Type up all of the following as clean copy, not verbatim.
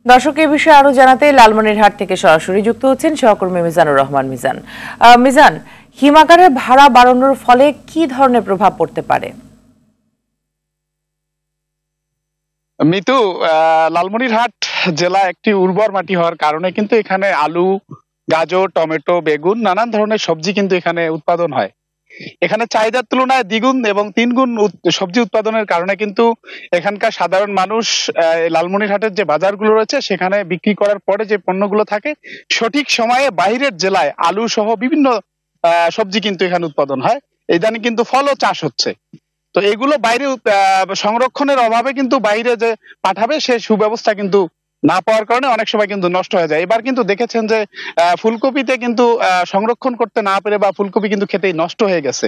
দর্শক এই বিষয়ে আরো জানাতে লালমনিরহাট থেকে সরাসরি যুক্ত হচ্ছেন সহকর্মী মিজানুর রহমান মিজান। মিজান, হিমাগারের ভাড়া বাড়ানোর ফলে কি ধরনের প্রভাব পড়তে পারে? মিতু, লালমনিরহাট জেলা একটি উর্বর মাটি হওয়ার কারণে কিন্তু এখানে আলু, গাজর, টমেটো, বেগুন নানান ধরনের সবজি কিন্তু এখানে উৎপাদন হয়। এখানে চাহিদার তুলনায় দ্বিগুণ এবং তিনগুণ সবজি উৎপাদনের কারণে কিন্তু এখানকার সাধারণ মানুষ লালমনিরহাটের যে বাজারগুলো রয়েছে সেখানে বিক্রি করার পরে যে পণ্যগুলো থাকে সঠিক সময়ে বাইরের জেলায় আলু সহ বিভিন্ন সবজি কিন্তু এখানে উৎপাদন হয়। ইদানিং কিন্তু ফলও চাষ হচ্ছে। তো এগুলো বাইরে সংরক্ষণের অভাবে কিন্তু বাইরে যে পাঠাবে সে সুব্যবস্থা কিন্তু না পাওয়ার কারণে অনেক সময় কিন্তু নষ্ট হয়ে যায়। এবার কিন্তু দেখেছেন যে ফুলকপিতে কিন্তু সংরক্ষণ করতে না পেরে বা ফুলকপি কিন্তু খেতেই নষ্ট হয়ে গেছে।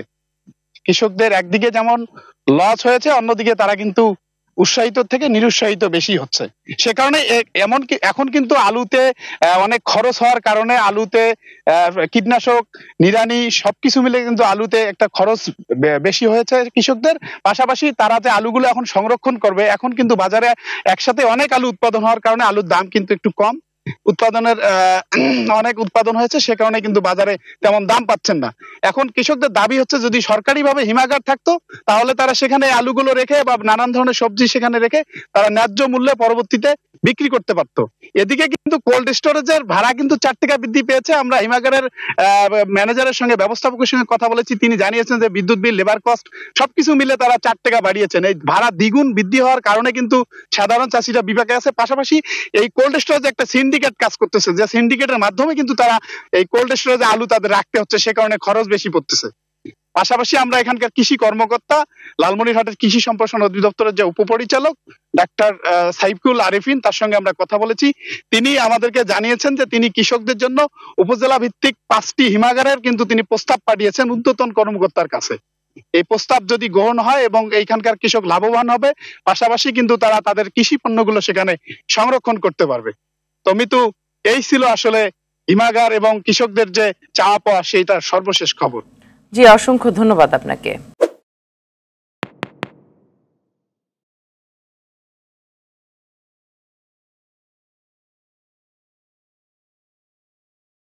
কৃষকদের একদিকে যেমন লস হয়েছে, অন্যদিকে তারা কিন্তু উৎসাহিত থেকে নিরুৎসাহিত বেশি হচ্ছে। সে কারণে এমনকি এখন কিন্তু আলুতে অনেক খরচ হওয়ার কারণে আলুতে কীটনাশক, নিড়ানি সবকিছু মিলে কিন্তু আলুতে একটা খরচ বেশি হয়েছে কৃষকদের। পাশাপাশি তারা যে আলুগুলো এখন সংরক্ষণ করবে, এখন কিন্তু বাজারে একসাথে অনেক আলু উৎপাদন হওয়ার কারণে আলুর দাম কিন্তু একটু কম। উৎপাদনের অনেক উৎপাদন হয়েছে, সে কারণে কিন্তু বাজারে তেমন দাম পাচ্ছেন না। এখন কৃষকদের দাবি হচ্ছে যদি সরকারিভাবে হিমাগার থাকতো তাহলে তারা সেখানে আলুগুলো রেখে বা নানান ধরনের সবজি সেখানে রেখে তারা ন্যায্য মূল্যে পরবর্তীতে বিক্রি করতে পারতো। এদিকে কিন্তু কোল্ড স্টোরেজের ভাড়া কিন্তু 4 টাকা বৃদ্ধি পেয়েছে। আমরা হিমাগারের ম্যানেজারের সঙ্গে, ব্যবস্থাপকের সঙ্গে কথা বলেছি, তিনি জানিয়েছেন যে বিদ্যুৎ বিল, লেবার কস্ট সবকিছু মিলে তারা 4 টাকা বাড়িয়েছেন। এই ভাড়া দ্বিগুণ বৃদ্ধি হওয়ার কারণে কিন্তু সাধারণ চাষিরা বিপাকে আছে। পাশাপাশি এই কোল্ড স্টোরেজে একটা সিন্ডিকেট কাজ করতেছে, যে সিন্ডিকেটের মাধ্যমে কিন্তু তারা এই কোল্ড স্টোরেজে আলু তাদের রাখতে হচ্ছে, সে কারণে খরচ বেশি পড়তেছে। পাশাপাশি আমরা এখানকার কৃষি কর্মকর্তা, লালমনিরহাটের কৃষি সম্প্রসারণ অধিদপ্তরের যে উপপরিচালক ডাক্তার সাইফুল আরিফিন, তার সঙ্গে আমরা কথা বলেছি। তিনি আমাদেরকে জানিয়েছেন যে তিনি কৃষকদের জন্য উপজেলা ভিত্তিক 5টি হিমাগারের কিন্তু তিনি প্রস্তাব পাঠিয়েছেন ঊর্ধ্বতন কর্মকর্তার কাছে। এই প্রস্তাব যদি গ্রহণ হয় এবং এইখানকার কৃষক লাভবান হবে, পাশাপাশি কিন্তু তারা তাদের কৃষি পণ্যগুলো সেখানে সংরক্ষণ করতে পারবে। তো মিতু, এই ছিল আসলে হিমাগার এবং কৃষকদের যে চাওয়া পাওয়া সেইটার সর্বশেষ খবর। জি, অসংখ্য ধন্যবাদ আপনাকে।